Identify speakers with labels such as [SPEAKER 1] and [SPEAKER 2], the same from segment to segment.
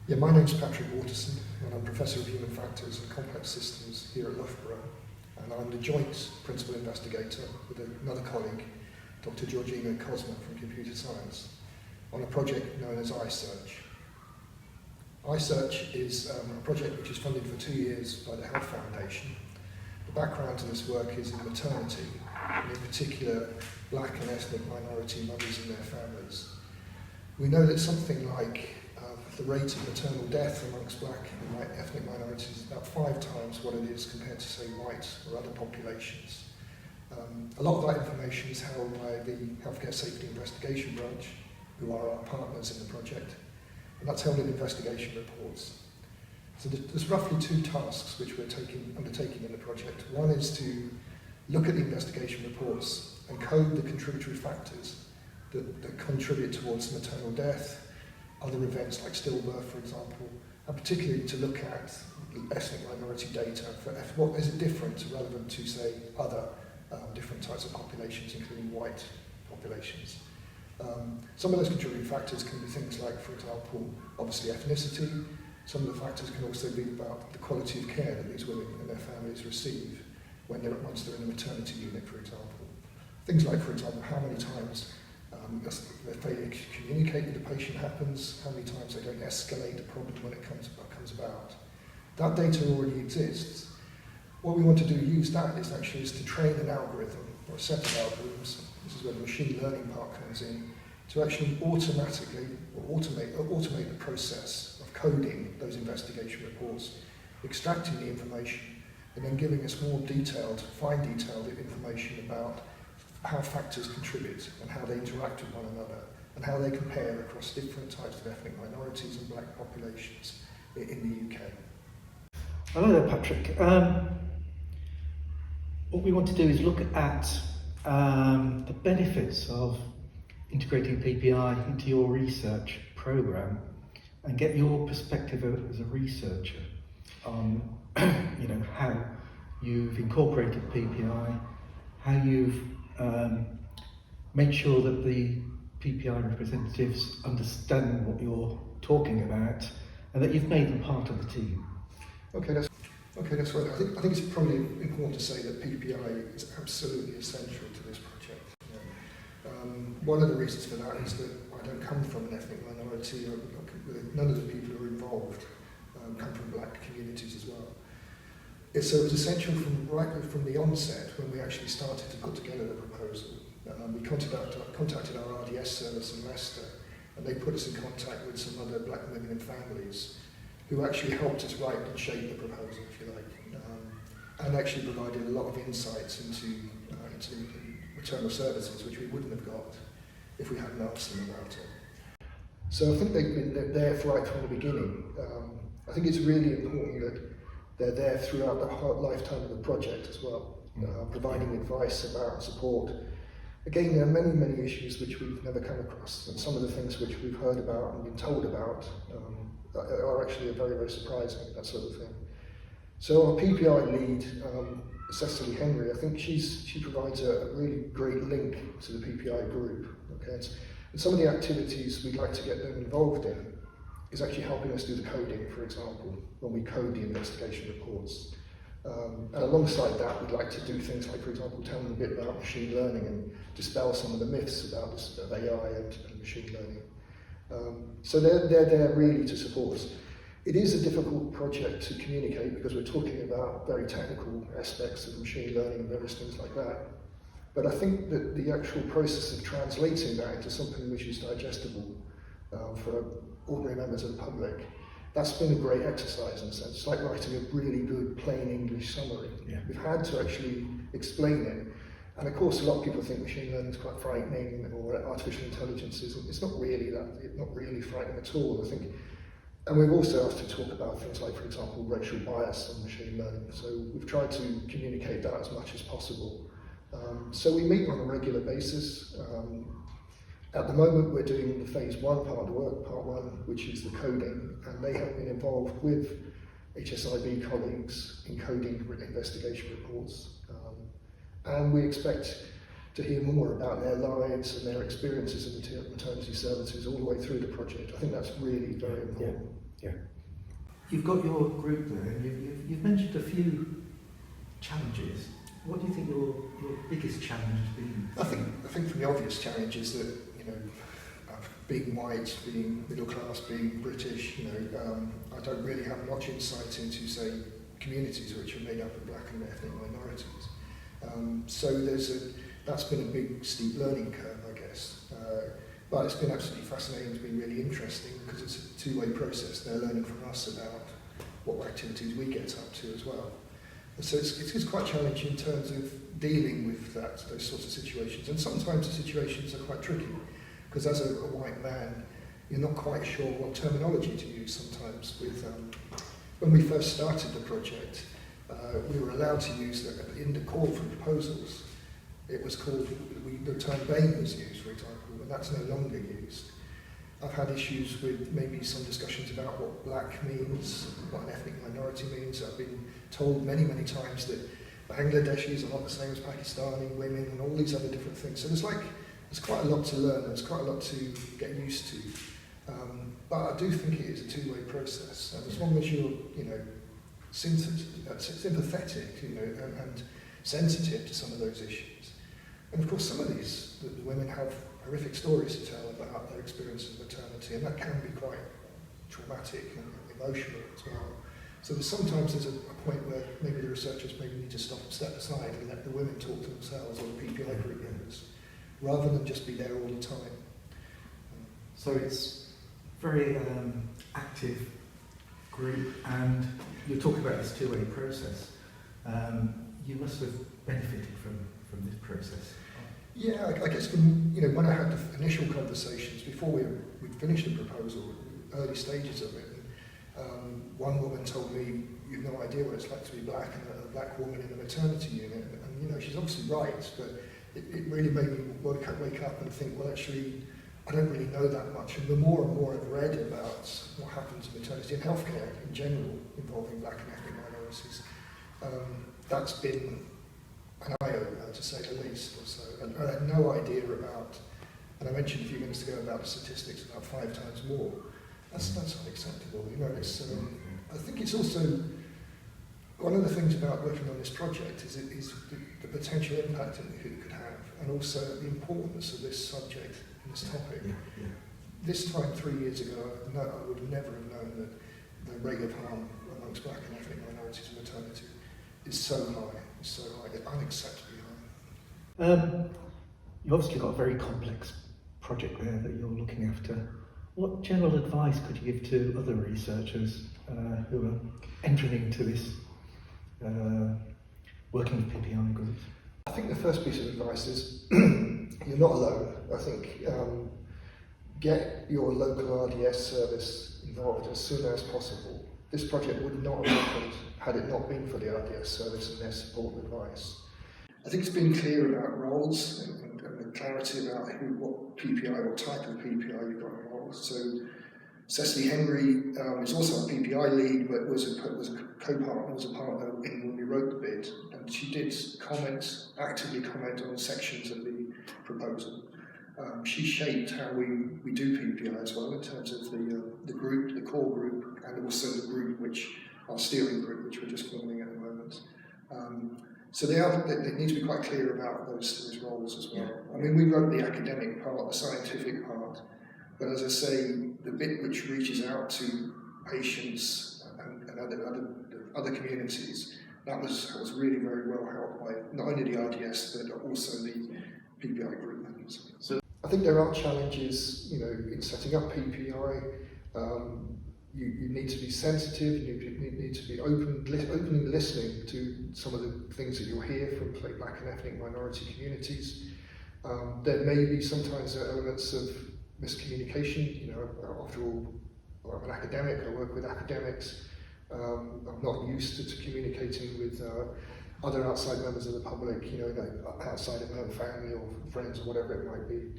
[SPEAKER 1] Yeah, my name's Patrick Waterson, and I'm Professor of Human Factors and Complex Systems here at Loughborough, and I'm the joint principal investigator with another colleague, Dr. Georgina Cosma from Computer Science, on a project known as iSearch. iSearch is a project which is funded for 2 years by the Health Foundation. The background to this work is in maternity, and in particular black and ethnic minority mothers and their families. We know that something like the rate of maternal death amongst black and white ethnic minorities is about 5 times what it is compared to, say, white or other populations. A lot of that information is held by the Healthcare Safety Investigation Branch, who are our partners in the project, and that's held in investigation reports. So there's roughly 2 tasks which we're undertaking in the project. One is to look at the investigation reports and code the contributory factors that contribute towards maternal death, other events like stillbirth, for example, and particularly to look at ethnic minority data for what is it different or relevant to, say, other different types of populations, including white populations. Some of those contributing factors can be things like, for example, obviously ethnicity. Some of the factors can also be about the quality of care that these women and their families receive once they're in a maternity unit, for example. Things like, for example, how many times their failure to communicate with the patient happens, how many times they don't escalate a problem when it comes about. That data already exists. What we want to do use that is to train an algorithm or a set of algorithms. This is where the machine learning part comes in, to actually automatically or automate the process of coding those investigation reports, extracting the information, and then giving us more detailed, fine detailed information about how factors contribute and how they interact with one another and how they compare across different types of ethnic minorities and black populations in the UK.
[SPEAKER 2] Hello there, Patrick. What we want to do is look at the benefits of integrating PPI into your research program and get your perspective as a researcher on how you've incorporated PPI, how you've make sure that the PPI representatives understand what you're talking about and that you've made them part of the team.
[SPEAKER 1] Okay, that's right. I think it's probably important to say that PPI is absolutely essential to this project. One of the reasons for that is that I don't come from an ethnic minority. None of the people who are involved come from black communities as well. So it was essential right from the onset when we actually started to put together the proposal. We contacted our RDS service in Leicester, and they put us in contact with some other black women and families who actually helped us write and shape the proposal, if you like, and actually provided a lot of insights into maternal services, which we wouldn't have got if we hadn't asked them about it. So I think they've been there right from the beginning. I think it's really important that they're there throughout the whole lifetime of the project as well, providing advice about support. Again, there are many, many issues which we've never come across, and some of the things which we've heard about and been told about are actually very, very surprising, that sort of thing. So our PPI lead, Cecily Henry, I think she provides a really great link to the PPI group. Okay, and some of the activities we'd like to get them involved in is actually helping us do the coding, for example, when we code the investigation reports. And alongside that, we'd like to do things like, for example, tell them a bit about machine learning and dispel some of the myths about AI and machine learning. So they're there really to support us. It is a difficult project to communicate because we're talking about very technical aspects of machine learning and various things like that. But I think that the actual process of translating that into something which is digestible for ordinary members of the public, that's been a great exercise in a sense. It's like writing a really good plain English summary.
[SPEAKER 2] Yeah.
[SPEAKER 1] We've had to actually explain it. And of course, a lot of people think machine learning is quite frightening, or artificial intelligence isn't. It's not really that. It's not really frightening at all, I think. And we've also asked to talk about things like, for example, racial bias and machine learning. So we've tried to communicate that as much as possible. So we meet on a regular basis. At the moment, we're doing the phase 1 part of the work, part 1, which is the coding, and they have been involved with HSIB colleagues in coding investigation reports. And we expect to hear more about their lives and their experiences in maternity services all the way through the project. I think that's really very important.
[SPEAKER 2] Yeah. You've got your group there, and you've mentioned a few challenges. What do you think your biggest challenge has been?
[SPEAKER 1] I think from the obvious challenge is that, being white, being middle class, being British, I don't really have much insight into, say, communities which are made up of black and ethnic minorities. So that's been a big steep learning curve, I guess. But it's been absolutely fascinating, it's been really interesting because it's a two-way process. They're learning from us about what activities we get up to as well. So it's quite challenging in terms of dealing with those sorts of situations. And sometimes the situations are quite tricky because as a white man, you're not quite sure what terminology to use sometimes. When we first started the project, we were allowed to use in the call for proposals. It was called, the term BAME was used, for example, and that's no longer used. I've had issues with maybe some discussions about what black means, what an ethnic minority means. I've been told many, many times that Bangladeshis are not the same as Pakistani women and all these other different things. So there's quite a lot to learn, there's quite a lot to get used to. But I do think it is a two-way process. And as long as you're, sympathetic, and sensitive to some of those issues. And of course, some of these, the women have horrific stories to tell about their experience of maternity, and that can be quite traumatic and emotional as well. So sometimes there's a point where maybe the researchers maybe need to step aside and let the women talk to themselves or the PPI group members, rather than just be there all the time.
[SPEAKER 2] So it's very active group, and you're talking about this two-way process. You must have benefited from this process.
[SPEAKER 1] Yeah, I guess when I had the initial conversations before we'd finished the proposal, early stages of it, one woman told me, "You've no idea what it's like to be black and a black woman in a maternity unit," and she's obviously right, but it really made me wake up and think, well, actually, I don't really know that much. And the more and more I've read about what happens in maternity and healthcare in general involving black and ethnic minorities, that's been an eye-opener, to say the least. So, and I had no idea about, and I mentioned a few minutes ago about the statistics, about 5 times more. That's unacceptable. I think it's also one of the things about working on this project is the potential impact it could have, and also the importance of this subject and this topic.
[SPEAKER 2] Yeah.
[SPEAKER 1] This time 3 years ago, I would never have known that the rate of harm amongst black and ethnic minorities in maternity is so high, it's unacceptably high.
[SPEAKER 2] You've obviously got a very complex project there that you're looking after. What general advice could you give to other researchers who are entering into this working with PPI groups?
[SPEAKER 1] I think the first piece of advice is you're not alone. I think get your local RDS service involved as soon as possible. This project would not have happened had it not been for the RDS service and their support and advice. I think it's been clear about roles and the clarity about what PPI, what type of PPI you've got involved. So Cecily Henry is also a PPI lead, but was a co-partner, was a partner when we wrote the bid, and she did actively comment on sections of the proposal. She shaped how we do PPI as well in terms of the group, the core group, and also the group our steering group, which we're just forming at the moment. So they need to be quite clear about those roles as well. I mean, we wrote the academic part, the scientific part, but as I say, the bit which reaches out to patients and other communities, that was really very well helped by not only the RDS but also the PPI group members. So I think there are challenges, in setting up PPI. You need to be sensitive, you need to be openly listening to some of the things that you'll hear from black and ethnic minority communities. There may be sometimes elements of miscommunication. After all, I'm an academic, I work with academics. I'm not used to communicating with other outside members of the public, outside of my own family or friends or whatever it might be.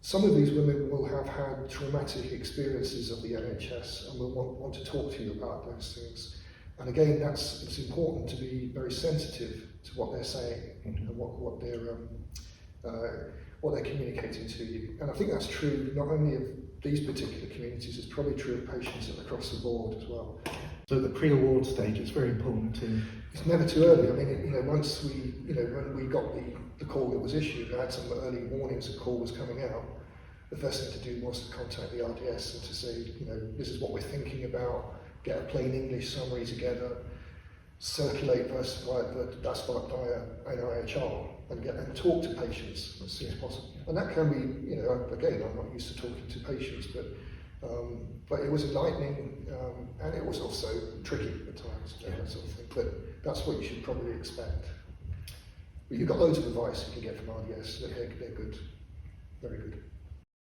[SPEAKER 1] Some of these women will have had traumatic experiences of the NHS and will want to talk to you about those things. And again, it's important to be very sensitive to what they're saying and what they're communicating to you. And I think that's true not only of these particular communities is probably true of patients across the board as well.
[SPEAKER 2] So the pre-award stage, it's very important to...
[SPEAKER 1] It's never too early. I mean, once we, when we got the call that was issued, I had some early warnings the call was coming out. The first thing to do was to contact the RDS and to say, this is what we're thinking about, get a plain English summary together, circulate that's via NIHR and talk to patients as soon as possible. And that can be, again, I'm not used to talking to patients, but it was enlightening and it was also tricky at times, that sort of thing. But that's what you should probably expect. But you've got loads of advice you can get from RDS. They're good, very good.